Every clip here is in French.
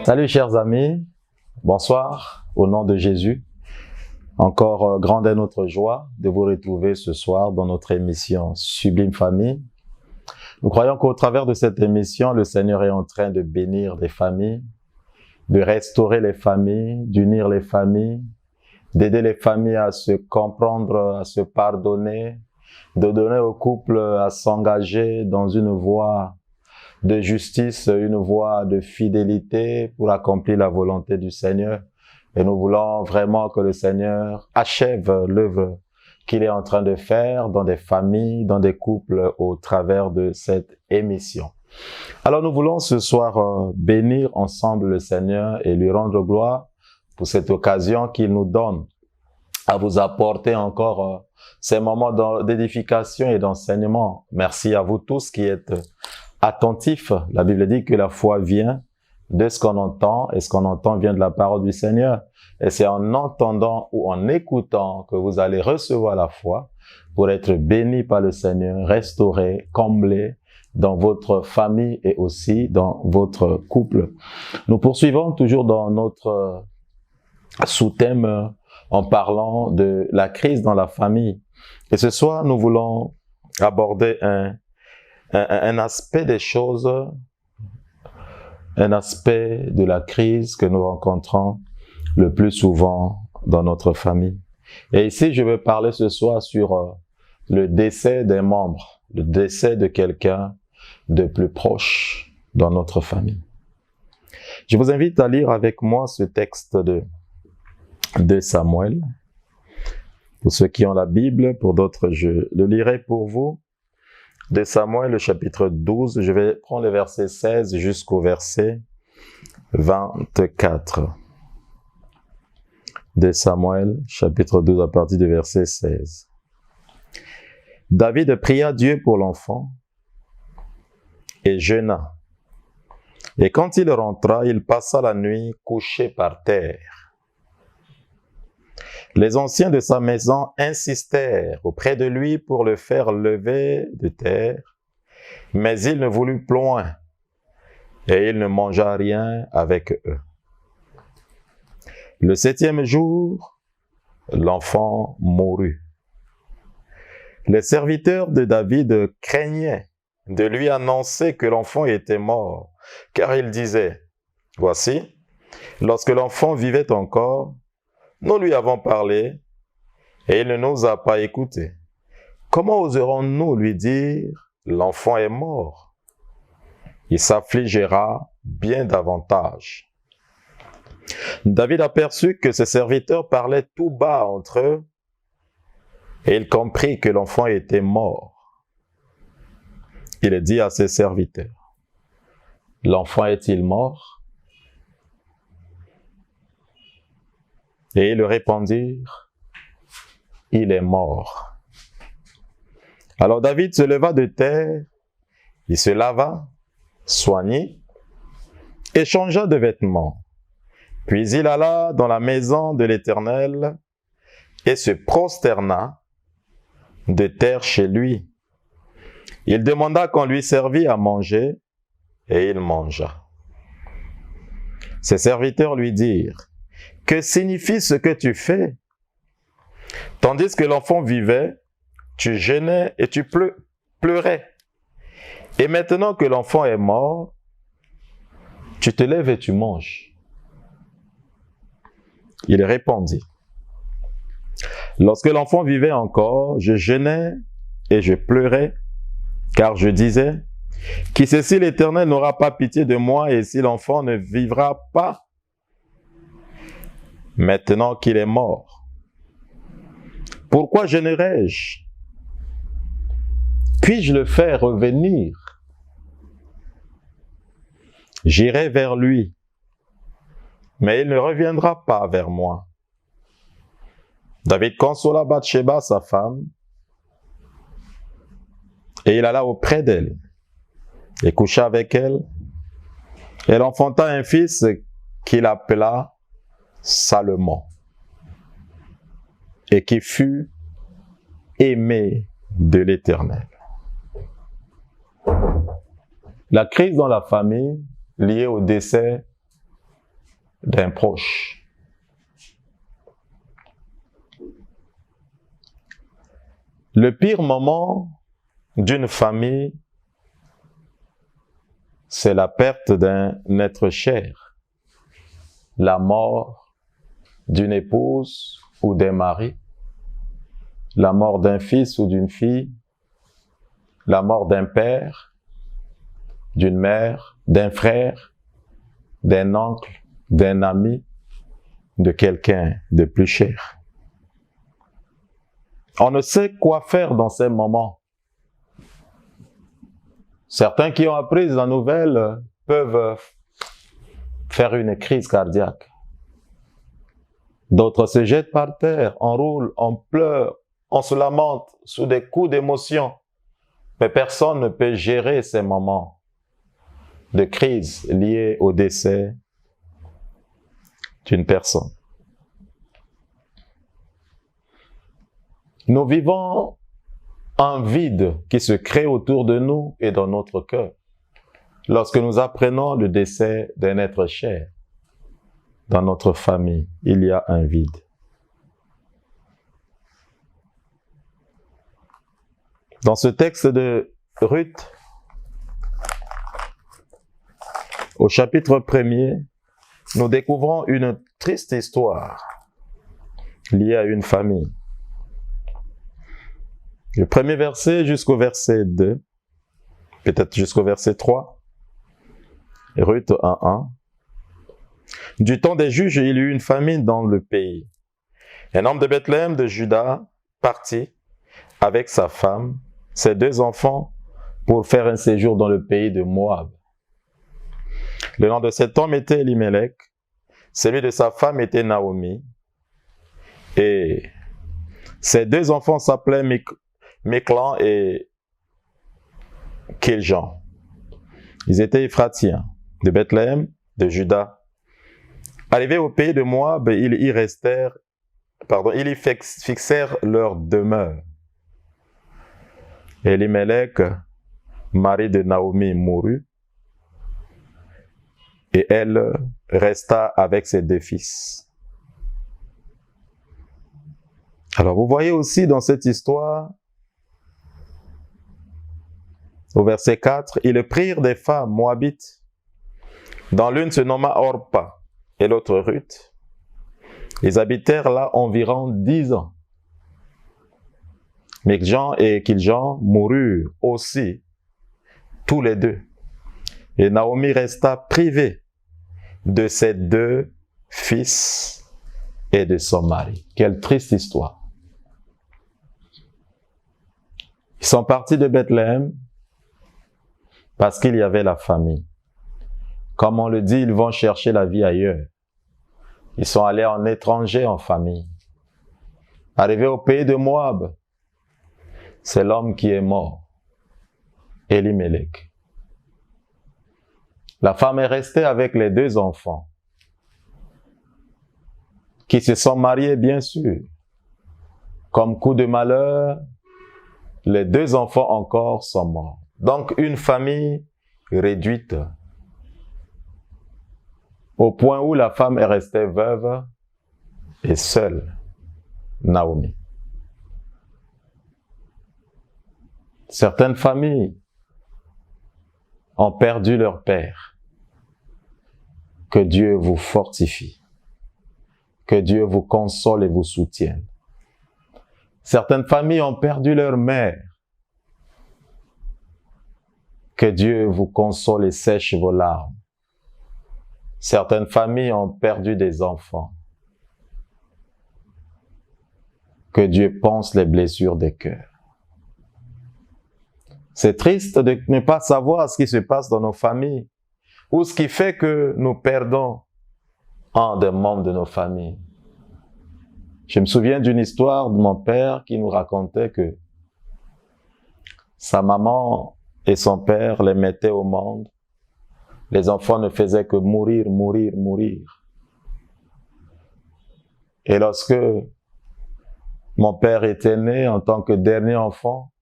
Salut chers amis, bonsoir au nom de Jésus. Encore grande est notre joie de vous retrouver ce soir dans notre émission Sublime Famille. Nous croyons qu'au travers de cette émission, le Seigneur est en train de bénir des familles, de restaurer les familles, d'unir les familles, d'aider les familles à se comprendre, à se pardonner, de donner aux couples à s'engager dans une voie de justice, une voie de fidélité pour accomplir la volonté du Seigneur. Et nous voulons vraiment que le Seigneur achève l'œuvre qu'il est en train de faire dans des familles, dans des couples au travers de cette émission. Alors nous voulons ce soir bénir ensemble le Seigneur et lui rendre gloire pour cette occasion qu'il nous donne à vous apporter encore ces moments d'édification et d'enseignement. Merci à vous tous qui êtes attentifs. La Bible dit que la foi vient de ce qu'on entend et ce qu'on entend vient de la parole du Seigneur. Et c'est en entendant ou en écoutant que vous allez recevoir la foi pour être bénis par le Seigneur, restaurés, comblés dans votre famille et aussi dans votre couple. Nous poursuivons toujours dans notre sous-thème en parlant de la crise dans la famille. Et ce soir, nous voulons aborder un aspect des choses, un aspect de la crise que nous rencontrons le plus souvent dans notre famille. Et ici, je vais parler ce soir sur le décès d'un membre, le décès de quelqu'un de plus proche dans notre famille. Je vous invite à lire avec moi ce texte de Samuel. Pour ceux qui ont la Bible, pour d'autres, je le lirai pour vous. De Samuel, le chapitre 12, je vais prendre le verset 16 jusqu'au verset 24. De Samuel, chapitre 12, à partir du verset 16. David pria Dieu pour l'enfant et jeûna. Et quand il rentra, il passa la nuit couché par terre. Les anciens de sa maison insistèrent auprès de lui pour le faire lever de terre, mais il ne voulut point, et il ne mangea rien avec eux. Le 7e jour, l'enfant mourut. Les serviteurs de David craignaient de lui annoncer que l'enfant était mort, car ils disaient, « Voici, lorsque l'enfant vivait encore, nous lui avons parlé et il ne nous a pas écoutés. Comment oserons-nous lui dire, l'enfant est mort? Il s'affligera bien davantage. » David aperçut que ses serviteurs parlaient tout bas entre eux et il comprit que l'enfant était mort. Il dit à ses serviteurs, « L'enfant est-il mort? » Et ils répondirent, « Il est mort. » Alors David se leva de terre, il se lava, soignit, et changea de vêtements. Puis il alla dans la maison de l'Éternel et se prosterna de terre chez lui. Il demanda qu'on lui servît à manger, et il mangea. Ses serviteurs lui dirent, « Que signifie ce que tu fais? Tandis que l'enfant vivait, tu jeûnais et tu pleurais. Et maintenant que l'enfant est mort, tu te lèves et tu manges. » Il répondit, « Lorsque l'enfant vivait encore, je jeûnais et je pleurais, car je disais, « Qui sait si l'Éternel n'aura pas pitié de moi et si l'enfant ne vivra pas? Maintenant qu'il est mort, pourquoi jeûnerai-je? Puis-je le faire revenir? J'irai vers lui, mais il ne reviendra pas vers moi. » David consola Bathsheba, sa femme, et il alla auprès d'elle, et coucha avec elle. Elle enfanta un fils qu'il appela Salomon, et qui fut aimé de l'Éternel. La crise dans la famille liée au décès d'un proche. Le pire moment d'une famille, c'est la perte d'un être cher, la mort d'une épouse ou d'un mari, la mort d'un fils ou d'une fille, la mort d'un père, d'une mère, d'un frère, d'un oncle, d'un ami, de quelqu'un de plus cher. On ne sait quoi faire dans ces moments. Certains qui ont appris la nouvelle peuvent faire une crise cardiaque. D'autres se jettent par terre, on roule, on pleure, on se lamente sous des coups d'émotion. Mais personne ne peut gérer ces moments de crise liés au décès d'une personne. Nous vivons un vide qui se crée autour de nous et dans notre cœur lorsque nous apprenons le décès d'un être cher. Dans notre famille, il y a un vide. Dans ce texte de Ruth, au chapitre 1er, nous découvrons une triste histoire liée à une famille. Le premier verset jusqu'au verset 2, peut-être jusqu'au verset 3, Ruth 1:1. Du temps des juges, il y eut une famine dans le pays. Un homme de Bethléem de Juda partit avec sa femme, ses 2 enfants, pour faire un séjour dans le pays de Moab. Le nom de cet homme était Elimelech, celui de sa femme était Naomi, et ses 2 enfants s'appelaient Michlan et Kiljan. Ils étaient Éphratiens, de Bethléem, de Juda. Arrivés au pays de Moab, ils y fixèrent leur demeure. Elimelech, mari de Naomi, mourut, et elle resta avec ses 2 fils. Alors vous voyez aussi dans cette histoire, au verset 4, ils prirent des femmes moabites, dont l'une se nomma Orpa et l'autre Ruth. Ils habitèrent là environ 10 ans. Michlan et Kiljan moururent aussi, tous les 2. Et Naomi resta privée de ses 2 fils et de son mari. Quelle triste histoire. Ils sont partis de Bethléem parce qu'il y avait la famine. Comme on le dit, ils vont chercher la vie ailleurs. Ils sont allés en étranger, en famille. Arrivés au pays de Moab, c'est l'homme qui est mort, Elimelech. La femme est restée avec les 2 enfants, qui se sont mariés bien sûr. Comme coup de malheur, les 2 enfants encore sont morts. Donc une famille réduite, au point où la femme est restée veuve et seule, Naomi. Certaines familles ont perdu leur père. Que Dieu vous fortifie. Que Dieu vous console et vous soutienne. Certaines familles ont perdu leur mère. Que Dieu vous console et sèche vos larmes. Certaines familles ont perdu des enfants. Que Dieu pense les blessures des cœurs. C'est triste de ne pas savoir ce qui se passe dans nos familles ou ce qui fait que nous perdons un des membres de nos familles. Je me souviens d'une histoire de mon père qui nous racontait que sa maman et son père les mettaient au monde. Les enfants ne faisaient que mourir, mourir, mourir. Et lorsque mon père était né en tant que dernier enfant,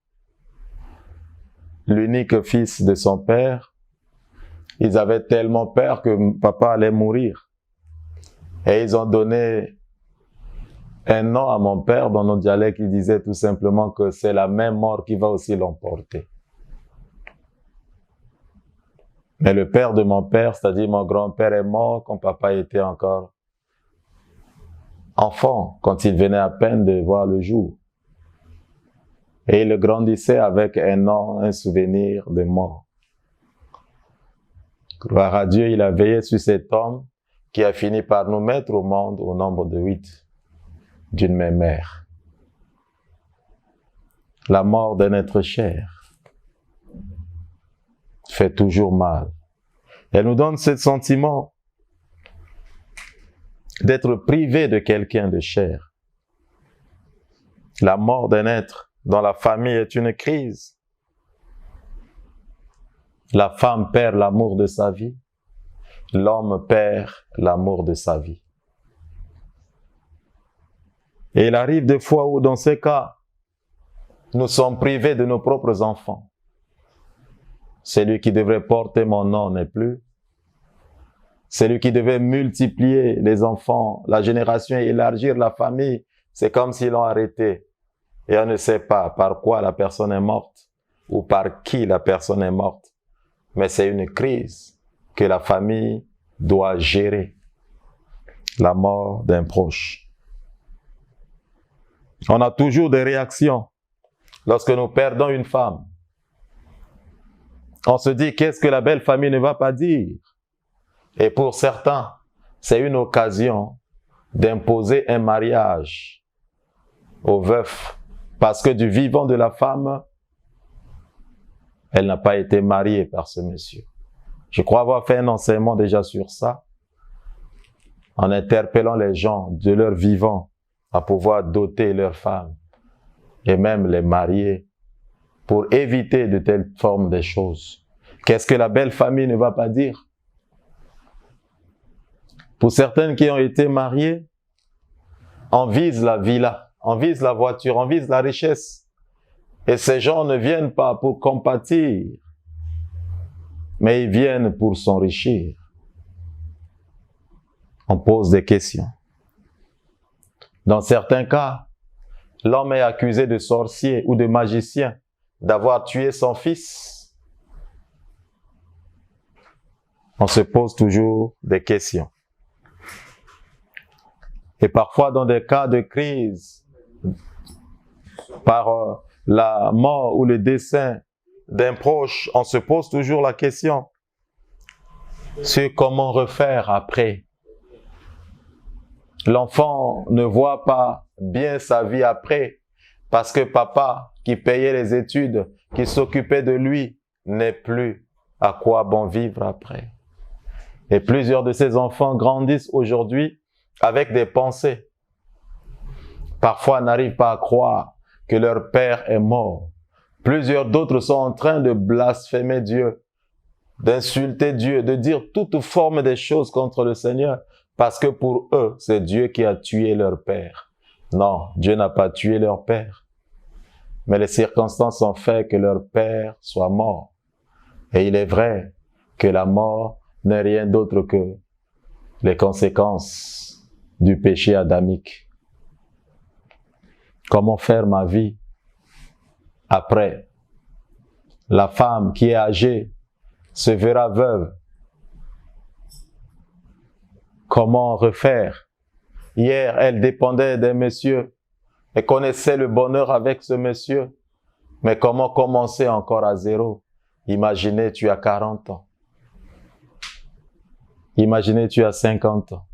l'unique fils de son père, ils avaient tellement peur que papa allait mourir. Et ils ont donné un nom à mon père. Dans notre dialecte, ils disaient tout simplement que c'est la même mort qui va aussi l'emporter. Mais le père de mon père, c'est-à-dire mon grand-père, est mort quand papa était encore enfant, quand il venait à peine de voir le jour. Et il grandissait avec un nom, un souvenir de mort. Gloire à Dieu, il a veillé sur cet homme qui a fini par nous mettre au monde au nombre de 8, d'une même mère. La mort d'un être cher fait toujours mal. Elle nous donne ce sentiment d'être privé de quelqu'un de cher. La mort d'un être dans la famille est une crise. La femme perd l'amour de sa vie. L'homme perd l'amour de sa vie. Et il arrive des fois où, dans ces cas, nous sommes privés de nos propres enfants. Celui qui devrait porter mon nom n'est plus. Celui qui devait multiplier les enfants, la génération et élargir la famille, c'est comme s'ils l'ont arrêté. Et on ne sait pas par quoi la personne est morte ou par qui la personne est morte. Mais c'est une crise que la famille doit gérer. La mort d'un proche. On a toujours des réactions lorsque nous perdons une femme. On se dit, qu'est-ce que la belle famille ne va pas dire? Et pour certains, c'est une occasion d'imposer un mariage au veuf. Parce que du vivant de la femme, elle n'a pas été mariée par ce monsieur. Je crois avoir fait un enseignement déjà sur ça, en interpellant les gens de leur vivant à pouvoir doter leurs femmes et même les marier pour éviter de telles formes de choses. Qu'est-ce que la belle famille ne va pas dire? Pour certaines qui ont été mariées, on vise la villa, on vise la voiture, on vise la richesse. Et ces gens ne viennent pas pour compatir, mais ils viennent pour s'enrichir. On pose des questions. Dans certains cas, l'homme est accusé de sorcier ou de magicien, d'avoir tué son fils. On se pose toujours des questions. Et parfois, dans des cas de crise, par la mort ou le décès d'un proche, on se pose toujours la question sur comment refaire après. L'enfant ne voit pas bien sa vie après parce que papa, qui payait les études, qui s'occupait de lui, n'est plus. À quoi bon vivre après? Et plusieurs de ces enfants grandissent aujourd'hui avec des pensées. Parfois n'arrivent pas à croire que leur père est mort. Plusieurs d'autres sont en train de blasphémer Dieu, d'insulter Dieu, de dire toute forme de choses contre le Seigneur, parce que pour eux, c'est Dieu qui a tué leur père. Non, Dieu n'a pas tué leur père. Mais les circonstances ont fait que leur père soit mort. Et il est vrai que la mort n'est rien d'autre que les conséquences du péché adamique. Comment faire ma vie après? La femme qui est âgée se verra veuve. Comment refaire? Hier, elle dépendait d'un monsieur. Elle connaissait le bonheur avec ce monsieur. Mais comment commencer encore à zéro? Imaginez, tu as 40 ans. Imaginez, tu as 50 ans.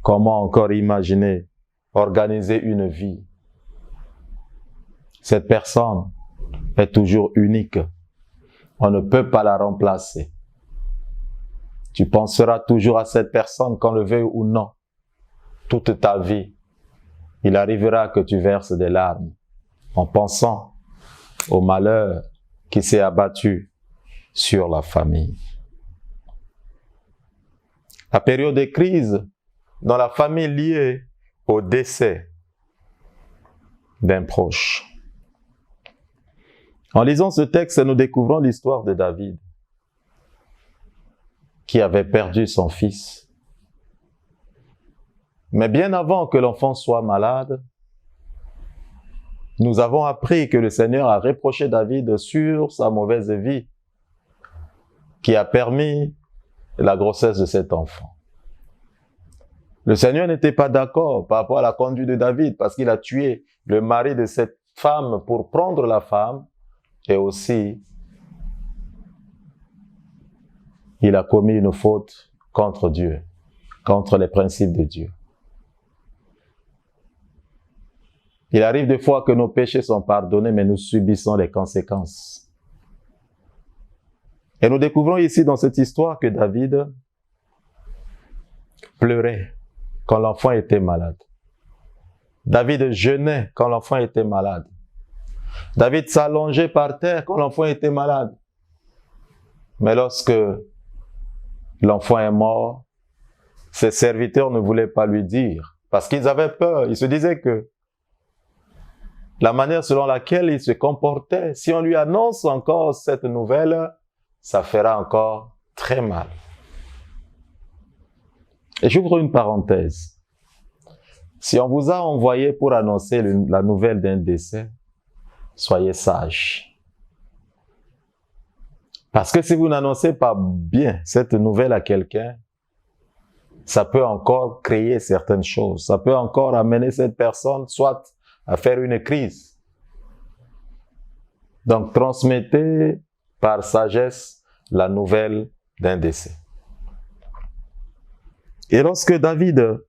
Comment encore imaginer organiser une vie? Cette personne est toujours unique. On ne peut pas la remplacer. Tu penseras toujours à cette personne, qu'on le veuille ou non. Toute ta vie, il arrivera que tu verses des larmes en pensant au malheur qui s'est abattu sur la famille. La période de crise dans la famille liée au décès d'un proche. En lisant ce texte, nous découvrons l'histoire de David, qui avait perdu son fils. Mais bien avant que l'enfant soit malade, nous avons appris que le Seigneur a reproché David sur sa mauvaise vie qui a permis la grossesse de cet enfant. Le Seigneur n'était pas d'accord par rapport à la conduite de David parce qu'il a tué le mari de cette femme pour prendre la femme et aussi il a commis une faute contre Dieu, contre les principes de Dieu. Il arrive des fois que nos péchés sont pardonnés, mais nous subissons les conséquences. Et nous découvrons ici dans cette histoire que David pleurait quand l'enfant était malade. David jeûnait quand l'enfant était malade. David s'allongeait par terre quand l'enfant était malade. Mais lorsque l'enfant est mort, ses serviteurs ne voulaient pas lui dire, parce qu'ils avaient peur. Ils se disaient que la manière selon laquelle il se comportait, si on lui annonce encore cette nouvelle, ça fera encore très mal. Et j'ouvre une parenthèse. Si on vous a envoyé pour annoncer la nouvelle d'un décès, soyez sages. Parce que si vous n'annoncez pas bien cette nouvelle à quelqu'un, ça peut encore créer certaines choses. Ça peut encore amener cette personne soit à faire une crise. Donc, transmettez par sagesse la nouvelle d'un décès. Et lorsque David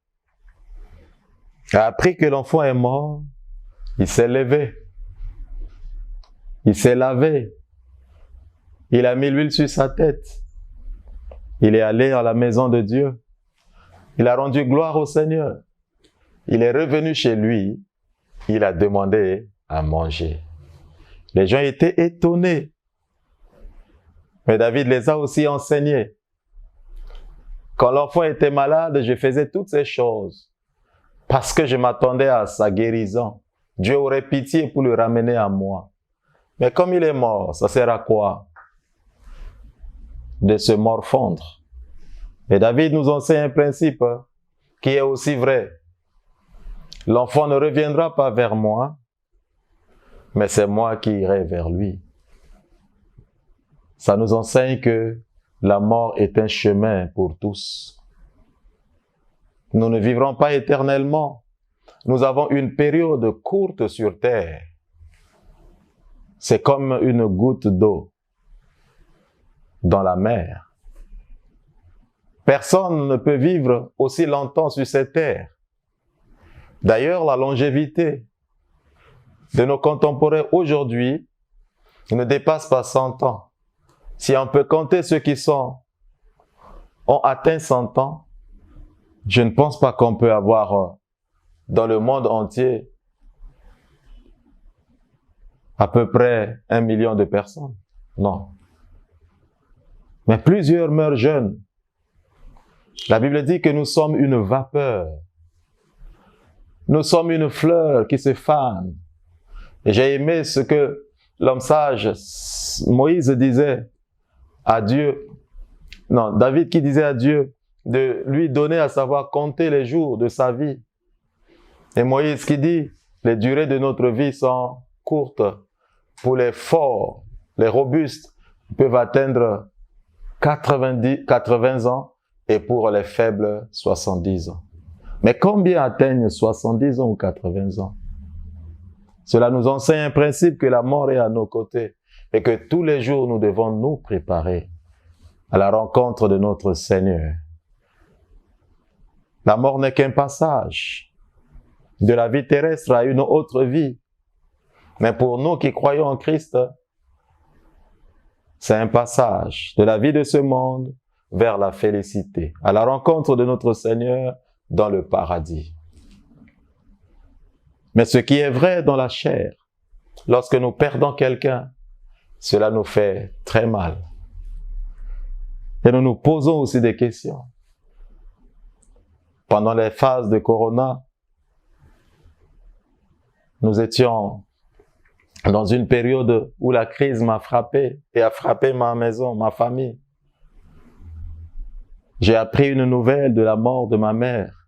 a appris que l'enfant est mort, il s'est levé, il s'est lavé, il a mis l'huile sur sa tête, il est allé à la maison de Dieu, il a rendu gloire au Seigneur, il est revenu chez lui, il a demandé à manger. Les gens étaient étonnés, mais David les a aussi enseignés. Quand l'enfant était malade, je faisais toutes ces choses parce que je m'attendais à sa guérison. Dieu aurait pitié pour le ramener à moi. Mais comme il est mort, ça sert à quoi? De se morfondre. Et David nous enseigne un principe qui est aussi vrai. L'enfant ne reviendra pas vers moi, mais c'est moi qui irai vers lui. Ça nous enseigne que la mort est un chemin pour tous. Nous ne vivrons pas éternellement. Nous avons une période courte sur terre. C'est comme une goutte d'eau dans la mer. Personne ne peut vivre aussi longtemps sur cette terre. D'ailleurs, la longévité de nos contemporains aujourd'hui ne dépasse pas 100 ans. Si on peut compter ceux qui ont atteint 100 ans, je ne pense pas qu'on peut avoir dans le monde entier à peu près 1 million de personnes. Non. Mais plusieurs meurent jeunes. La Bible dit que nous sommes une vapeur. Nous sommes une fleur qui se fane. Et j'ai aimé ce que l'homme sage, Moïse, disait à Dieu. Non, David qui disait à Dieu de lui donner à savoir compter les jours de sa vie. Et Moïse qui dit, les durées de notre vie sont courtes. Pour les forts, les robustes, ils peuvent atteindre 80 ans et pour les faibles, 70 ans. Mais combien atteignent 70 ans ou 80 ans? Cela nous enseigne un principe que la mort est à nos côtés et que tous les jours nous devons nous préparer à la rencontre de notre Seigneur. La mort n'est qu'un passage de la vie terrestre à une autre vie. Mais pour nous qui croyons en Christ, c'est un passage de la vie de ce monde vers la félicité, à la rencontre de notre Seigneur dans le paradis. Mais ce qui est vrai dans la chair, lorsque nous perdons quelqu'un, cela nous fait très mal. Et nous nous posons aussi des questions. Pendant les phases de Corona, nous étions dans une période où la crise m'a frappé et a frappé ma maison, ma famille. J'ai appris une nouvelle de la mort de ma mère.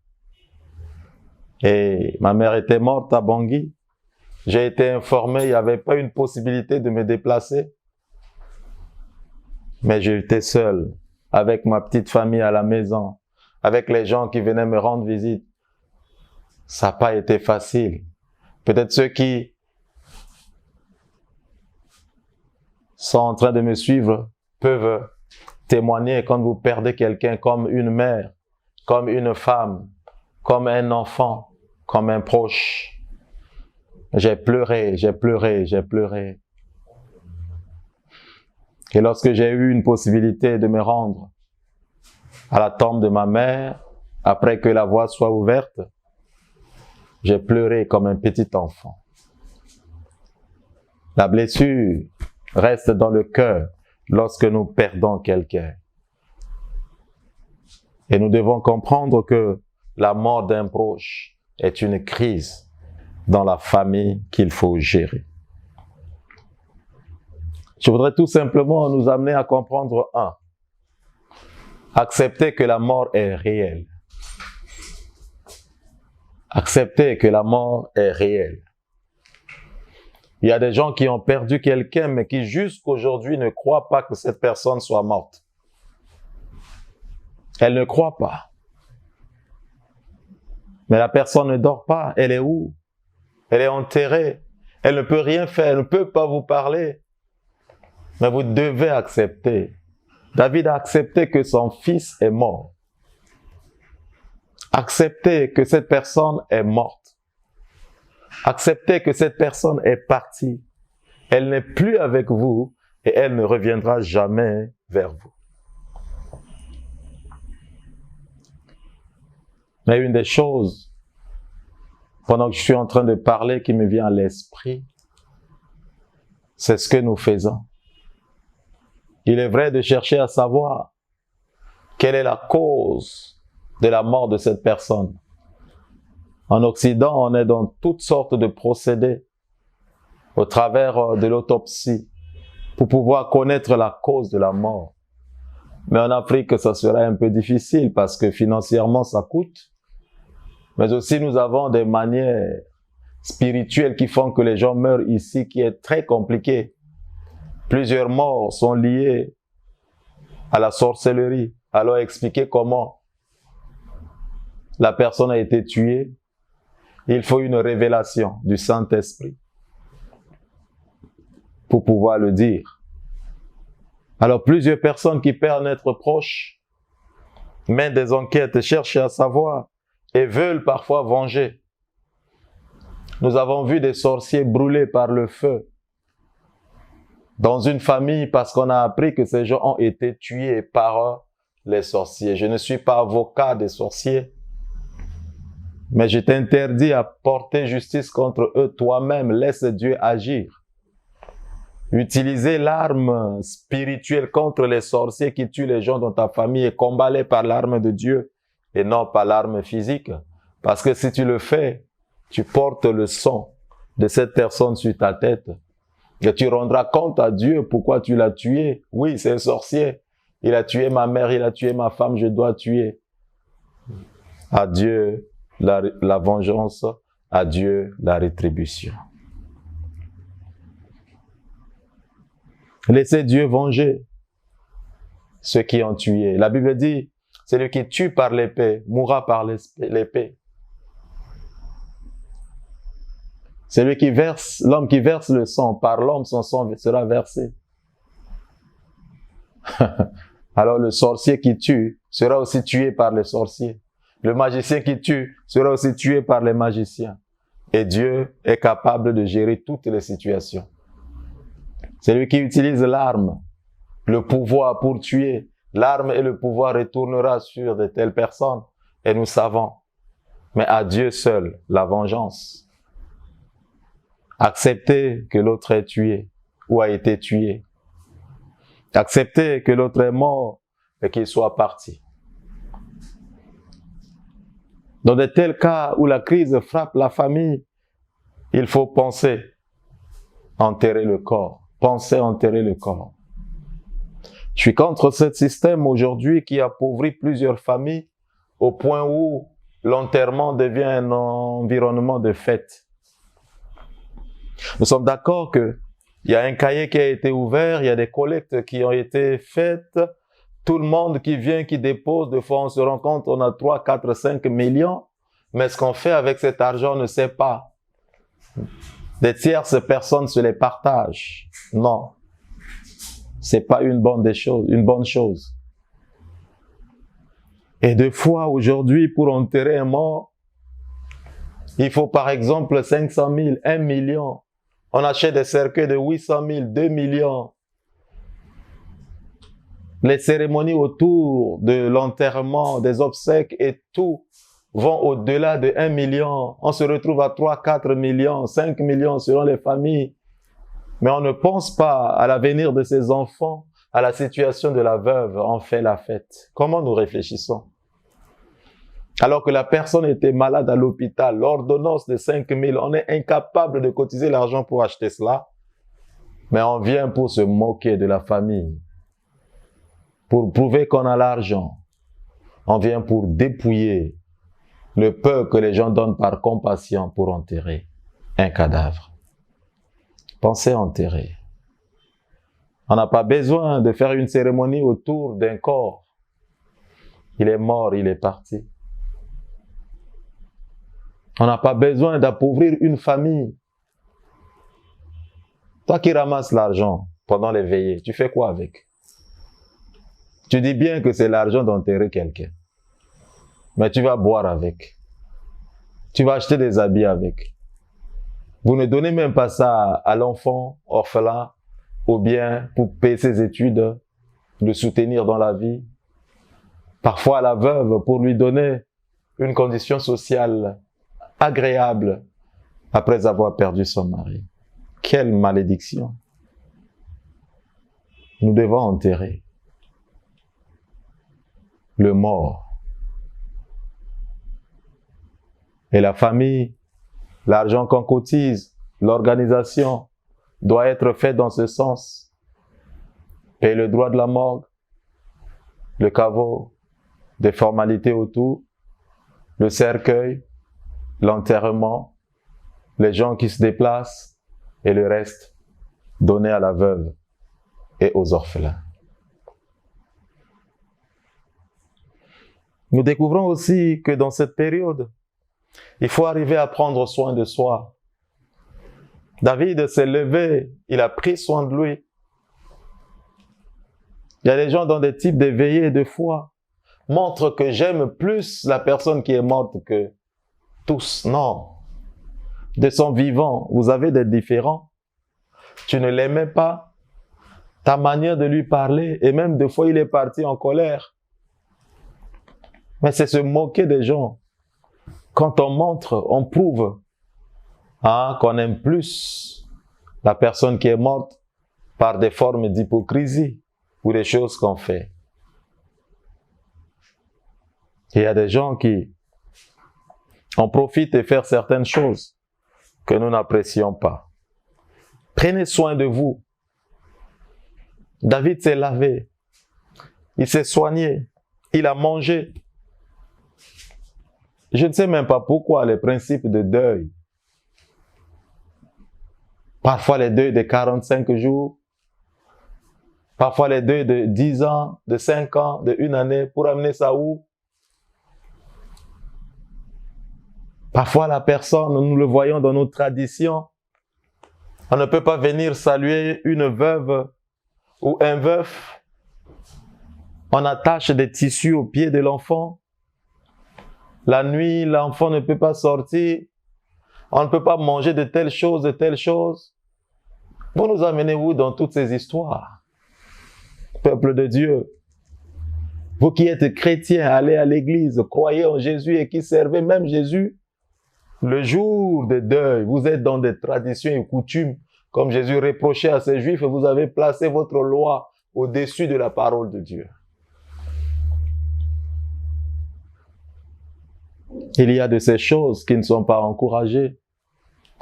Et ma mère était morte à Bangui. J'ai été informé, il n'y avait pas une possibilité de me déplacer. Mais j'étais seul, avec ma petite famille à la maison, avec les gens qui venaient me rendre visite. Ça n'a pas été facile. Peut-être ceux qui sont en train de me suivre peuvent témoigner quand vous perdez quelqu'un comme une mère, comme une femme, comme un enfant, comme un proche. J'ai pleuré, j'ai pleuré, j'ai pleuré. Et lorsque j'ai eu une possibilité de me rendre à la tombe de ma mère, après que la voie soit ouverte, j'ai pleuré comme un petit enfant. La blessure reste dans le cœur lorsque nous perdons quelqu'un. Et nous devons comprendre que la mort d'un proche est une crise dans la famille qu'il faut gérer. Je voudrais tout simplement nous amener à comprendre un. Accepter que la mort est réelle. Accepter que la mort est réelle. Il y a des gens qui ont perdu quelqu'un, mais qui jusqu'aujourd'hui ne croient pas que cette personne soit morte. Elle ne croit pas. Mais la personne ne dort pas. Elle est où? Elle est enterrée. Elle ne peut rien faire. Elle ne peut pas vous parler. Mais vous devez accepter. David a accepté que son fils est mort. Acceptez que cette personne est morte. Acceptez que cette personne est partie. Elle n'est plus avec vous et elle ne reviendra jamais vers vous. Mais une des choses, pendant que je suis en train de parler, qui me vient à l'esprit, c'est ce que nous faisons. Il est vrai de chercher à savoir quelle est la cause de la mort de cette personne. En Occident, on est dans toutes sortes de procédés au travers de l'autopsie pour pouvoir connaître la cause de la mort. Mais en Afrique, ça serait un peu difficile parce que financièrement, ça coûte. Mais aussi, nous avons des manières spirituelles qui font que les gens meurent ici, qui est très compliqué. Plusieurs morts sont liées à la sorcellerie. Alors expliquer comment la personne a été tuée. Il faut une révélation du Saint-Esprit pour pouvoir le dire. Alors plusieurs personnes qui perdent être proches mènent des enquêtes, cherchent à savoir et veulent parfois venger. Nous avons vu des sorciers brûlés par le feu dans une famille parce qu'on a appris que ces gens ont été tués par les sorciers. Je ne suis pas avocat des sorciers, mais je t'interdis à porter justice contre eux toi-même. Laisse Dieu agir. Utilisez l'arme spirituelle contre les sorciers qui tuent les gens dans ta famille et combat-les par l'arme de Dieu et non par l'arme physique. Parce que si tu le fais, tu portes le sang de cette personne sur ta tête. Et tu rendras compte à Dieu pourquoi tu l'as tué. Oui, c'est un sorcier. Il a tué ma mère, il a tué ma femme, je dois tuer. À Dieu la vengeance, à Dieu la rétribution. Laissez Dieu venger ceux qui ont tué. La Bible dit, celui qui tue par l'épée mourra par l'épée. Celui qui verse, l'homme qui verse le sang, par l'homme son sang sera versé. Alors le sorcier qui tue sera aussi tué par les sorciers. Le magicien qui tue sera aussi tué par les magiciens. Et Dieu est capable de gérer toutes les situations. Celui qui utilise l'arme, le pouvoir pour tuer, l'arme et le pouvoir retournera sur de telles personnes. Et nous savons. Mais à Dieu seul, la vengeance. Accepter que l'autre est tué ou a été tué. Accepter que l'autre est mort et qu'il soit parti. Dans de tels cas où la crise frappe la famille, il faut penser enterrer le corps. Penser enterrer le corps. Je suis contre ce système aujourd'hui qui appauvrit plusieurs familles au point où l'enterrement devient un environnement de fête. Nous sommes d'accord qu'il y a un cahier qui a été ouvert, il y a des collectes qui ont été faites. Tout le monde qui vient, qui dépose, des fois on se rend compte, on a 3, 4, 5 millions. Mais ce qu'on fait avec cet argent, on ne sait pas. Des tierces personnes se les partagent. Non. C'est pas une bonne chose. Et des fois, aujourd'hui, pour enterrer un mort, il faut par exemple 500 000, 1 million. On achète des cercueils de 800 000, 2 millions. Les cérémonies autour de l'enterrement, des obsèques et tout vont au-delà de 1 million. On se retrouve à 3, 4 millions, 5 millions selon les familles. Mais on ne pense pas à l'avenir de ses enfants, à la situation de la veuve. On fait la fête. Comment nous réfléchissons? Alors que la personne était malade à l'hôpital, l'ordonnance de 5 000, on est incapable de cotiser l'argent pour acheter cela. Mais on vient pour se moquer de la famille. Pour prouver qu'on a l'argent. On vient pour dépouiller le peu que les gens donnent par compassion pour enterrer un cadavre. Pensez enterrer. On n'a pas besoin de faire une cérémonie autour d'un corps. Il est mort, il est parti. On n'a pas besoin d'appauvrir une famille. Toi qui ramasses l'argent pendant les veillées, tu fais quoi avec? Tu dis bien que c'est l'argent d'enterrer quelqu'un. Mais tu vas boire avec. Tu vas acheter des habits avec. Vous ne donnez même pas ça à l'enfant orphelin ou bien pour payer ses études, le soutenir dans la vie. Parfois à la veuve pour lui donner une condition sociale agréable après avoir perdu son mari. Quelle malédiction! Nous devons enterrer le mort. Et la famille, l'argent qu'on cotise, l'organisation doit être fait dans ce sens. Payer le droit de la morgue, le caveau, des formalités autour, le cercueil, l'enterrement, les gens qui se déplacent et le reste donné à la veuve et aux orphelins. Nous découvrons aussi que dans cette période, il faut arriver à prendre soin de soi. David s'est levé, il a pris soin de lui. Il y a des gens dans des types de veillées et de foi montrent que j'aime plus la personne qui est morte que tous. Non. De son vivant, vous avez des différents. Tu ne l'aimais pas. Ta manière de lui parler, et même des fois il est parti en colère. Mais c'est se moquer des gens. Quand on montre, on prouve qu'on aime plus la personne qui est morte par des formes d'hypocrisie ou des choses qu'on fait. Il y a des gens qui en profitent de faire certaines choses que nous n'apprécions pas. Prenez soin de vous. David s'est lavé, il s'est soigné, il a mangé. Je ne sais même pas pourquoi les principes de deuil. Parfois les deuils de 45 jours, parfois les deuils de 10 ans, de 5 ans, de 1 année, pour amener ça où? Parfois la personne, nous le voyons dans nos traditions, on ne peut pas venir saluer une veuve ou un veuf. On attache des tissus au pied de l'enfant. La nuit, l'enfant ne peut pas sortir. On ne peut pas manger de telle chose, de telle chose. Vous nous amenez où dans toutes ces histoires? Peuple de Dieu, vous qui êtes chrétiens, allez à l'église, croyez en Jésus et qui servez même Jésus, le jour de deuil, vous êtes dans des traditions et coutumes, comme Jésus reprochait à ces Juifs, et vous avez placé votre loi au-dessus de la parole de Dieu. Il y a de ces choses qui ne sont pas encouragées,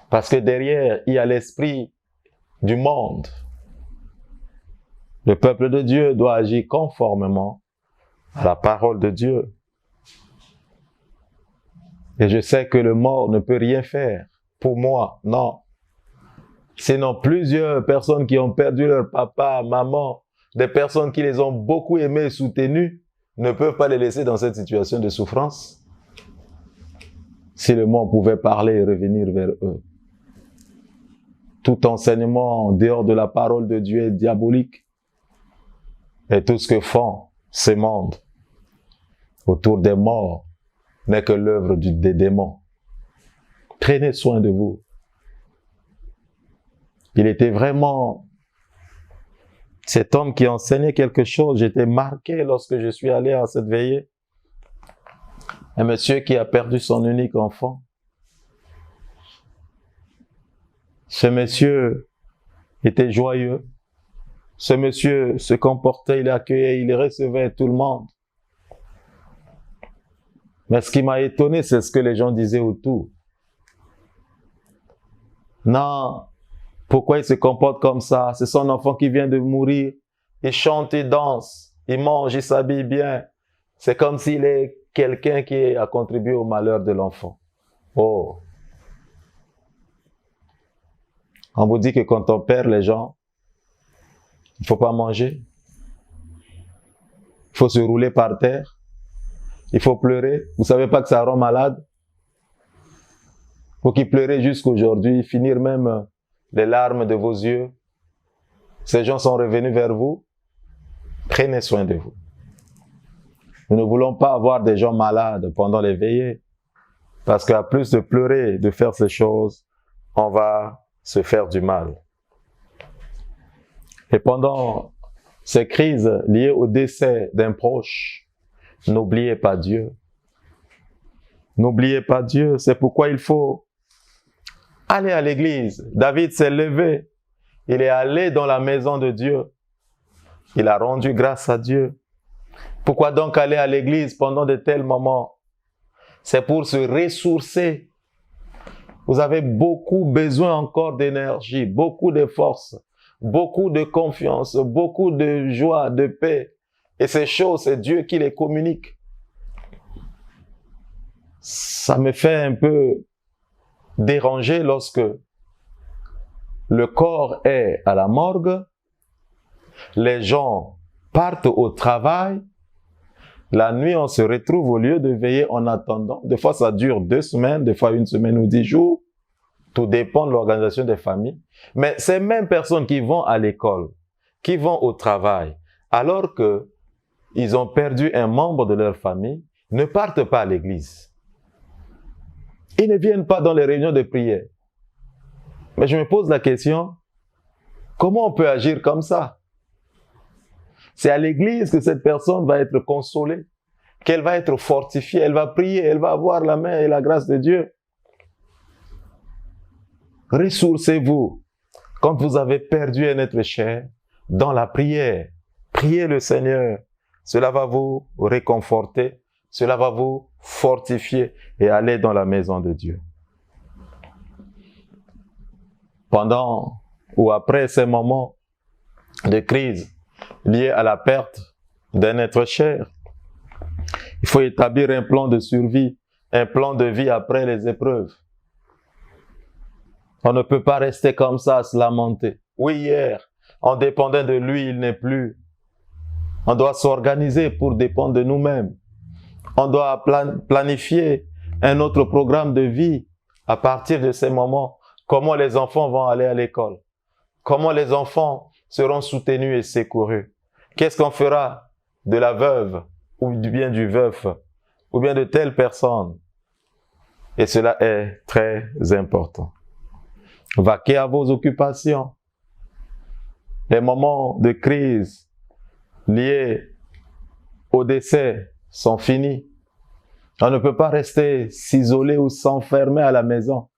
parce que derrière, il y a l'esprit du monde. Le peuple de Dieu doit agir conformément à la parole de Dieu. Et je sais que le mort ne peut rien faire pour moi, non. Sinon, plusieurs personnes qui ont perdu leur papa, maman, des personnes qui les ont beaucoup aimés et soutenus, ne peuvent pas les laisser dans cette situation de souffrance. Si le mort pouvait parler et revenir vers eux. Tout enseignement en dehors de la parole de Dieu est diabolique. Et tout ce que font ces mondes autour des morts n'est que l'œuvre des démons. Prenez soin de vous. Il était vraiment cet homme qui enseignait quelque chose. J'étais marqué lorsque je suis allé à cette veillée. Un monsieur qui a perdu son unique enfant. Ce monsieur était joyeux. Ce monsieur se comportait, il accueillait, il recevait tout le monde. Mais ce qui m'a étonné, c'est ce que les gens disaient autour. Non, pourquoi il se comporte comme ça? C'est son enfant qui vient de mourir. Il chante, il danse, il mange, il s'habille bien. C'est comme s'il est quelqu'un qui a contribué au malheur de l'enfant. Oh! On vous dit que quand on perd les gens, il ne faut pas manger. Il faut se rouler par terre. Il faut pleurer. Vous ne savez pas que ça rend malade? Il faut qu'il pleurait jusqu'aujourd'hui, finir même les larmes de vos yeux. Ces gens sont revenus vers vous. Prenez soin de vous. Nous ne voulons pas avoir des gens malades pendant les veillées. Parce qu'à plus de pleurer, de faire ces choses, on va se faire du mal. Et pendant ces crises liées au décès d'un proche, n'oubliez pas Dieu. N'oubliez pas Dieu. C'est pourquoi il faut aller à l'église. David s'est levé. Il est allé dans la maison de Dieu. Il a rendu grâce à Dieu. Pourquoi donc aller à l'église pendant de tels moments? C'est pour se ressourcer. Vous avez beaucoup besoin encore d'énergie, beaucoup de force, beaucoup de confiance, beaucoup de joie, de paix. Et ces choses, c'est Dieu qui les communique. Ça me fait un peu déranger lorsque le corps est à la morgue, les gens partent au travail, la nuit on se retrouve au lieu de veiller en attendant. Des fois ça dure 2 semaines, des fois 1 semaine ou 10 jours. Tout dépend de l'organisation des familles. Mais ces mêmes personnes qui vont à l'école, qui vont au travail, alors qu'ils ont perdu un membre de leur famille, ne partent pas à l'église. Ils ne viennent pas dans les réunions de prière. Mais je me pose la question, comment on peut agir comme ça? C'est à l'église que cette personne va être consolée, qu'elle va être fortifiée, elle va prier, elle va avoir la main et la grâce de Dieu. Ressourcez-vous. Quand vous avez perdu un être cher, dans la prière, priez le Seigneur. Cela va vous réconforter, cela va vous fortifier et aller dans la maison de Dieu. Pendant ou après ces moments de crise liés à la perte d'un être cher, il faut établir un plan de survie, un plan de vie après les épreuves. On ne peut pas rester comme ça à se lamenter. Oui, hier, on dépendait de lui, il n'est plus. On doit s'organiser pour dépendre de nous-mêmes. On doit planifier un autre programme de vie à partir de ces moments. Comment les enfants vont aller à l'école? Comment les enfants seront soutenus et secourus? Qu'est-ce qu'on fera de la veuve ou bien du veuf ou bien de telle personne? Et cela est très important. Vaquez à vos occupations. Les moments de crise liés au décès sont finis. On ne peut pas rester s'isoler ou s'enfermer à la maison.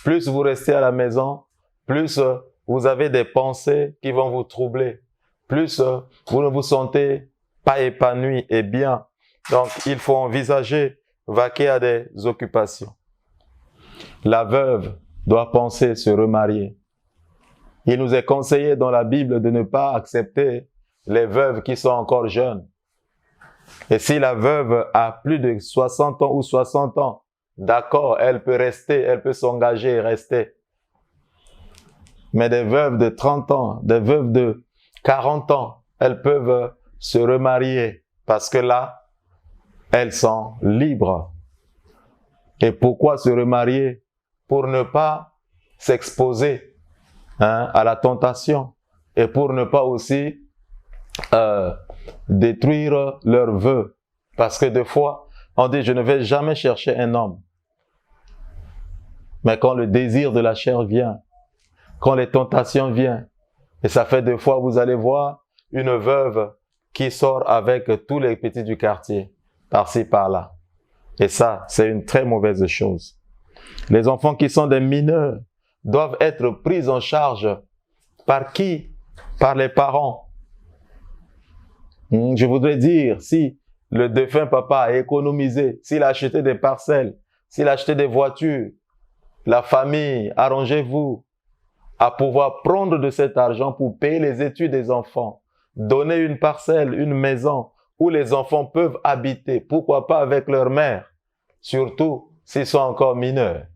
Plus vous restez à la maison, plus vous avez des pensées qui vont vous troubler. Plus vous ne vous sentez pas épanoui et bien. Donc, il faut envisager, vaquer à des occupations. La veuve doit penser se remarier. Il nous est conseillé dans la Bible de ne pas accepter les veuves qui sont encore jeunes. Et si la veuve a plus de 60 ans ou 60 ans, d'accord, elle peut rester, elle peut s'engager et rester. Mais des veuves de 30 ans, des veuves de 40 ans, elles peuvent se remarier parce que là, elles sont libres. Et pourquoi se remarier? Pour ne pas s'exposer à la tentation et pour ne pas aussi détruire leurs vœux. Parce que des fois, on dit, je ne vais jamais chercher un homme. Mais quand le désir de la chair vient, quand les tentations viennent, et ça fait des fois, vous allez voir une veuve qui sort avec tous les petits du quartier, par-ci, par-là. Et ça, c'est une très mauvaise chose. Les enfants qui sont des mineurs doivent être pris en charge par qui? Par les parents. Je voudrais dire, si le défunt papa a économisé, s'il a acheté des parcelles, s'il a acheté des voitures, la famille, arrangez-vous à pouvoir prendre de cet argent pour payer les études des enfants, donner une parcelle, une maison où les enfants peuvent habiter, pourquoi pas avec leur mère, surtout s'ils sont encore mineurs.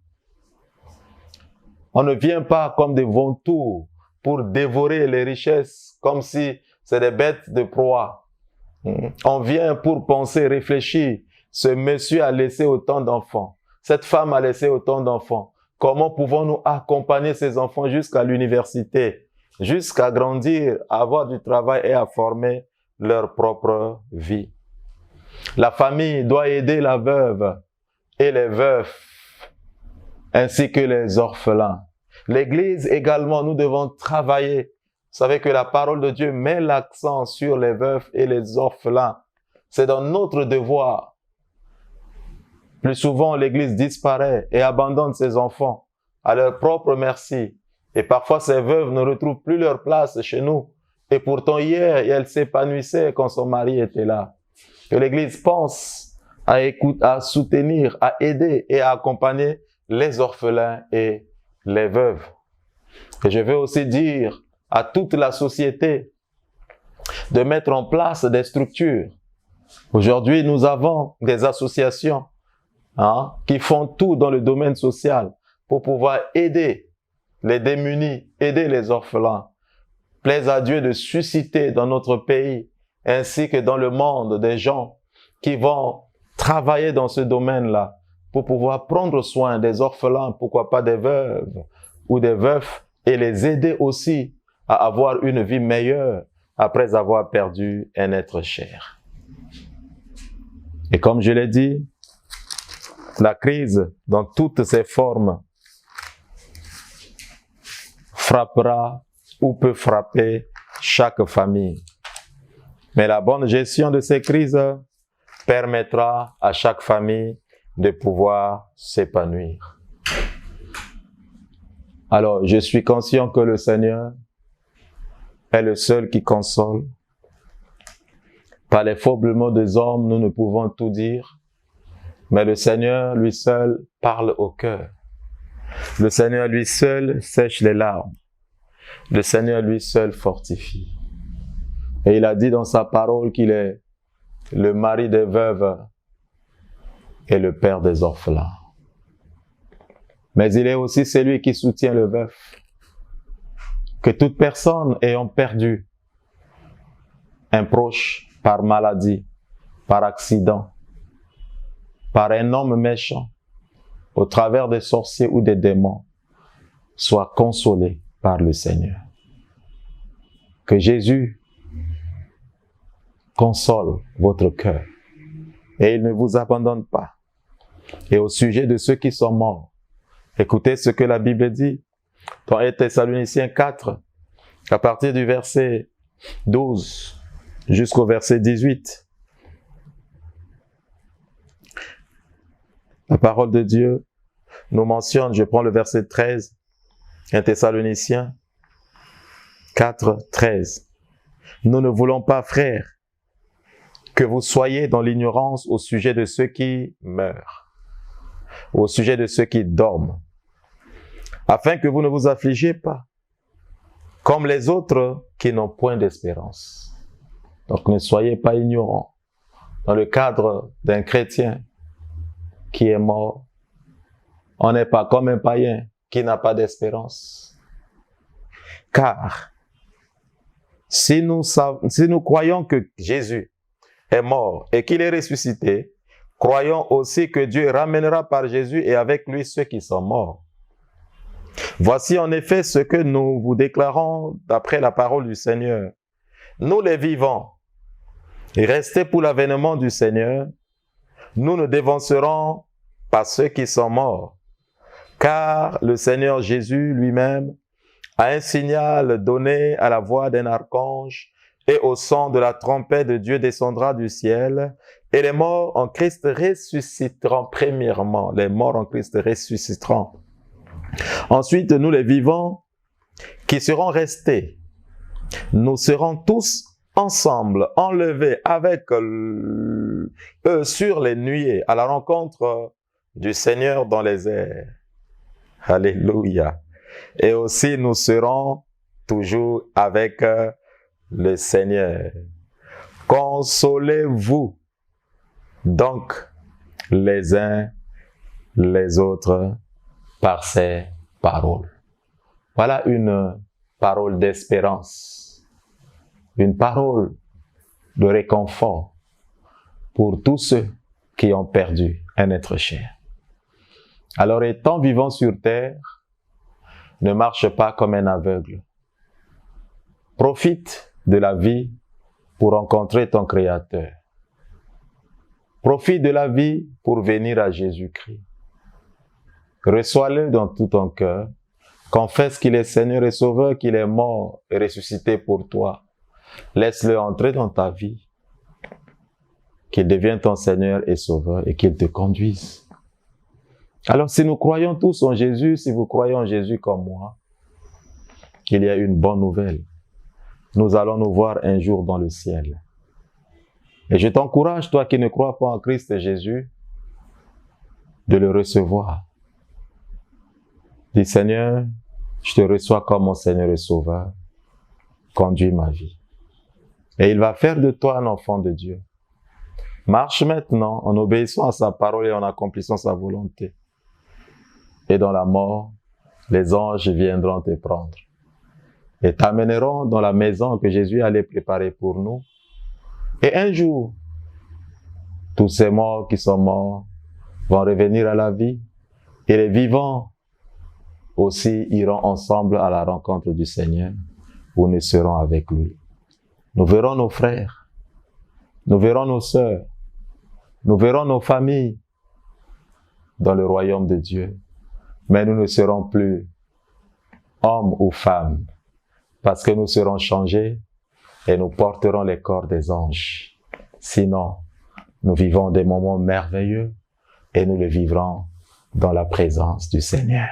On ne vient pas comme des vautours pour dévorer les richesses comme si c'est des bêtes de proie. On vient pour penser, réfléchir. Ce monsieur a laissé autant d'enfants. Cette femme a laissé autant d'enfants. Comment pouvons-nous accompagner ces enfants jusqu'à l'université, jusqu'à grandir, à avoir du travail et à former leur propre vie? La famille doit aider la veuve et les veufs, ainsi que les orphelins. L'Église également, nous devons travailler. Vous savez que la parole de Dieu met l'accent sur les veufs et les orphelins. C'est dans notre devoir. Plus souvent, l'Église disparaît et abandonne ses enfants à leur propre merci. Et parfois, ces veuves ne retrouvent plus leur place chez nous. Et pourtant, hier, elles s'épanouissaient quand son mari était là. Que l'Église pense à soutenir, à aider et à accompagner les orphelins et les veuves. Et je veux aussi dire à toute la société de mettre en place des structures. Aujourd'hui, nous avons des associations qui font tout dans le domaine social pour pouvoir aider les démunis, aider les orphelins. Plaise à Dieu de susciter dans notre pays ainsi que dans le monde des gens qui vont travailler dans ce domaine-là pour pouvoir prendre soin des orphelins, pourquoi pas des veuves ou des veufs, et les aider aussi à avoir une vie meilleure après avoir perdu un être cher. Et comme je l'ai dit, la crise, dans toutes ses formes, frappera ou peut frapper chaque famille. Mais la bonne gestion de ces crises permettra à chaque famille de pouvoir s'épanouir. Alors, je suis conscient que le Seigneur est le seul qui console. Par les faibles mots des hommes, nous ne pouvons tout dire. Mais le Seigneur, lui seul, parle au cœur. Le Seigneur, lui seul, sèche les larmes. Le Seigneur, lui seul, fortifie. Et il a dit dans sa parole qu'il est le mari des veuves et le père des orphelins. Mais il est aussi celui qui soutient le veuf. Que toute personne ayant perdu un proche par maladie, par accident, par un homme méchant, au travers des sorciers ou des démons, soit consolé par le Seigneur. Que Jésus console votre cœur et il ne vous abandonne pas. Et au sujet de ceux qui sont morts, écoutez ce que la Bible dit dans 1 Thessaloniciens 4, à partir du verset 12 jusqu'au verset 18. La parole de Dieu nous mentionne, je prends le verset 13, 1 Thessaloniciens 4, 13. Nous ne voulons pas, frères, que vous soyez dans l'ignorance au sujet de ceux qui meurent, au sujet de ceux qui dorment, afin que vous ne vous affligiez pas, comme les autres qui n'ont point d'espérance. Donc ne soyez pas ignorants dans le cadre d'un chrétien qui est mort On n'est pas comme un païen qui n'a pas d'espérance. Car si nous croyons que Jésus est mort et qu'il est ressuscité, croyons aussi que Dieu ramènera par Jésus et avec lui ceux qui sont morts. Voici en effet ce que nous vous déclarons d'après la parole du Seigneur. Nous les vivants, restés pour l'avènement du Seigneur, nous ne dévancerons pas ceux qui sont morts, car le Seigneur Jésus lui-même a un signal donné à la voix d'un archange et au son de la trompette de Dieu descendra du ciel, et les morts en Christ ressusciteront premièrement. Les morts en Christ ressusciteront. Ensuite, nous les vivants qui serons restés, nous serons tous ensemble, enlevés avec eux sur les nuées, à la rencontre du Seigneur dans les airs. Alléluia. Et aussi nous serons toujours avec le Seigneur. Consolez-vous donc les uns les autres par ces paroles. Voilà une parole d'espérance, une parole de réconfort pour tous ceux qui ont perdu un être cher. Alors, étant vivant sur terre, ne marche pas comme un aveugle. Profite de la vie pour rencontrer ton Créateur. Profite de la vie pour venir à Jésus-Christ. Reçois-le dans tout ton cœur. Confesse qu'il est Seigneur et Sauveur, qu'il est mort et ressuscité pour toi. Laisse-le entrer dans ta vie. Qu'il devienne ton Seigneur et Sauveur et qu'il te conduise. Alors, si nous croyons tous en Jésus, si vous croyez en Jésus comme moi, il y a une bonne nouvelle. Nous allons nous voir un jour dans le ciel. Et je t'encourage, toi qui ne crois pas en Christ Jésus, de le recevoir. Dis, Seigneur, je te reçois comme mon Seigneur et Sauveur. Conduis ma vie. Et il va faire de toi un enfant de Dieu. Marche maintenant en obéissant à sa parole et en accomplissant sa volonté. Et dans la mort, les anges viendront te prendre et t'amèneront dans la maison que Jésus allait préparer pour nous. Et un jour, tous ces morts qui sont morts vont revenir à la vie et les vivants aussi iront ensemble à la rencontre du Seigneur où nous serons avec lui. Nous verrons nos frères, nous verrons nos sœurs, nous verrons nos familles dans le royaume de Dieu. Mais nous ne serons plus hommes ou femmes, parce que nous serons changés et nous porterons les corps des anges. Sinon, nous vivons des moments merveilleux et nous le vivrons dans la présence du Seigneur.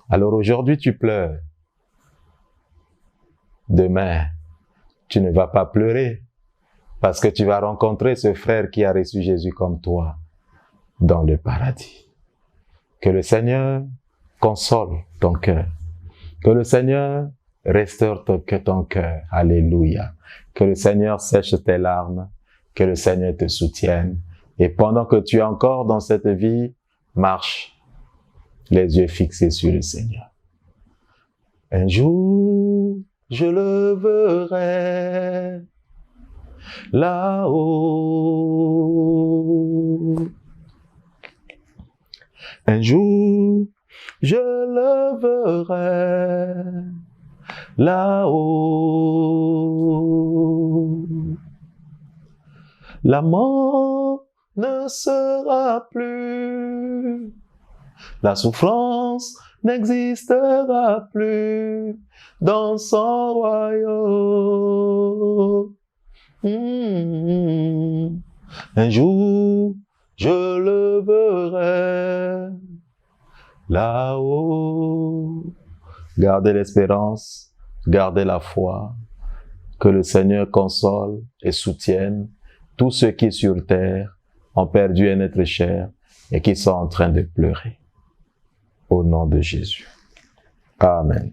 Alors aujourd'hui, tu pleures. Demain, tu ne vas pas pleurer, parce que tu vas rencontrer ce frère qui a reçu Jésus comme toi dans le paradis. Que le Seigneur console ton cœur. Que le Seigneur restaure ton cœur. Alléluia. Que le Seigneur sèche tes larmes. Que le Seigneur te soutienne. Et pendant que tu es encore dans cette vie, marche les yeux fixés sur le Seigneur. Un jour, je le verrai là-haut. Un jour, je le verrai là-haut. La mort ne sera plus, la souffrance n'existera plus dans son royaume. Un jour, je le verrai là-haut. Gardez l'espérance, gardez la foi, que le Seigneur console et soutienne tous ceux qui sur terre ont perdu un être cher et qui sont en train de pleurer. Au nom de Jésus. Amen.